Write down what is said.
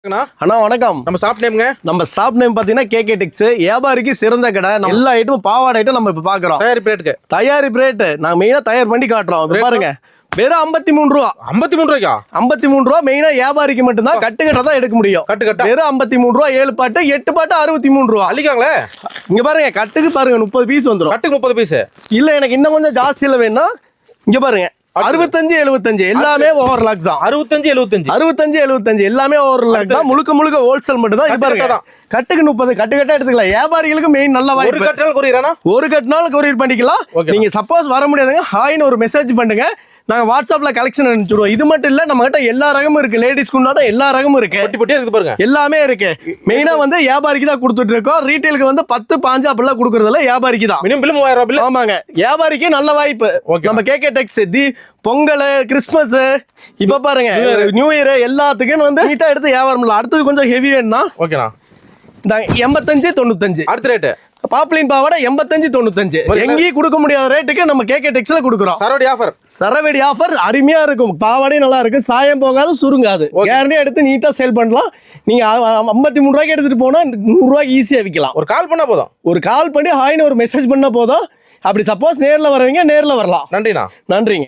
அண்ணா வணக்கம். நம்ம ஷாப் நேம்ங்க. நம்ம ஷாப் நேம் பாத்தீங்கன்னா கேகே டெக்ஸ். வியாபாரிக்கு சிறந்த கடை. எல்லா ஐட்டமும் பாவாடை ஐட்டம் நம்ம இப்ப பாக்குறோம். தயாரிப்பு ரேட்டு நாங்க மெயினா தயார் பண்ணி காட்டுறோம். பாருங்க வெறும் 53 ரூபா. 53 ரூபாய்க்கா? 53 ரூபா மெயினா வியாபாரிக்கு மட்டும் தான். கட்டுக்கட்ட தான் எடுக்க முடியும். கட்டுக்கட்ட வெறும் 53 ரூபா. 7 பாட்டு 8 பாட்டு 63 ரூபா. அழிக்காங்களே. இங்க பாருங்க கட்டுக்கு பாருங்க 30 பீஸ் வந்துரும். கட்டுக்கு 30 பீஸ். இல்ல எனக்கு இன்னும் கொஞ்சம் ஜாஸ்தியில வேணும்னா இங்க பாருங்க 65 75 எல்லாமே ஓவர்லாக் தான். 65 75 எல்லாமே ஓவர்லாக் தான். முழுக்க முழுக்க ஹோல்சேல் மட்டும் தான். இது பாருங்க கட்டுக்கு 30 கட்டுக்கட்டா எடுத்துக்கலாம். வியாபாரிகளுக்கு மெயின் நல்ல வாய்ப்பு. ஒரு கட்டனால கொரியரானா? ஒரு கட்டனால கொரியர் பண்ணிக்கலாம். நீங்க சப்போஸ் வர முடியாதுங்க ஹாய்னு ஒரு மெசேஜ் பண்ணுங்க. நாங்க வாட்ஸ்அப்ல கலெக்ஷன் அனுப்பிச்சுடுவோம். இது மட்டும் இல்ல நம்ம கிட்ட எல்லா ரகமும் இருக்கு. லேடிஸ்க்கு உண்டான எல்லா ரகமும் இருக்கு. பொட்டி பொட்டியா இருக்கு பாருங்க. எல்லாமே இருக்கு. மெயினா வந்து வியாபாரிக்கு தான் கொடுத்துட்டு இருக்கோம். ரீட்டைலுக்கு வந்து 10 5 அப்படிலாம் கொடுக்கறதுல வியாபாரிக்கு தான். மினிமம் பில் 3000 ரூபாய் பில். ஆமாங்க வியாபாரிக்கு நல்ல வாய்ப்பு. நம்ம கேகே டெக்ஸ் பொங்கல் கிறிஸ்மஸ் இப்ப பாருங்க நியூ இயர் எல்லாத்துக்கும் வந்து நீட்டா எடுத்து வியாபாரம் பண்ணலாம். அடுத்தது கொஞ்சம் ஹெவி வேணும்னா ஓகேண்ணா 85 95 அடுத்த ரேட்டு பாப்ளின் பாவாடை 85 95 எங்கேயும் கொடுக்க முடியாத ரேட்டுக்கு நம்ம கேகே டெக்ஸ்ல கொடுக்குறோம். சரவெடி ஆஃபர் அருமையா இருக்கும். பாவாடையும் நல்லா இருக்கும். சாயம் போகாது சுருங்காது. கேரண்டியா எடுத்து நீட்டா சேல் பண்ணலாம். நீங்க 53 ரூபாய்க்கு எடுத்துட்டு போனா 100 ரூபாய்க்கு ஈஸியா விற்கலாம். ஒரு கால் பண்ணா போதும். ஒரு கால் பண்ணி ஹாய்னு ஒரு மெசேஜ் பண்ணா போதும். அப்படி சப்போஸ் நேர்ல வரவங்க நேர்ல வரலாம். நன்றிண்ணா. நன்றிங்க.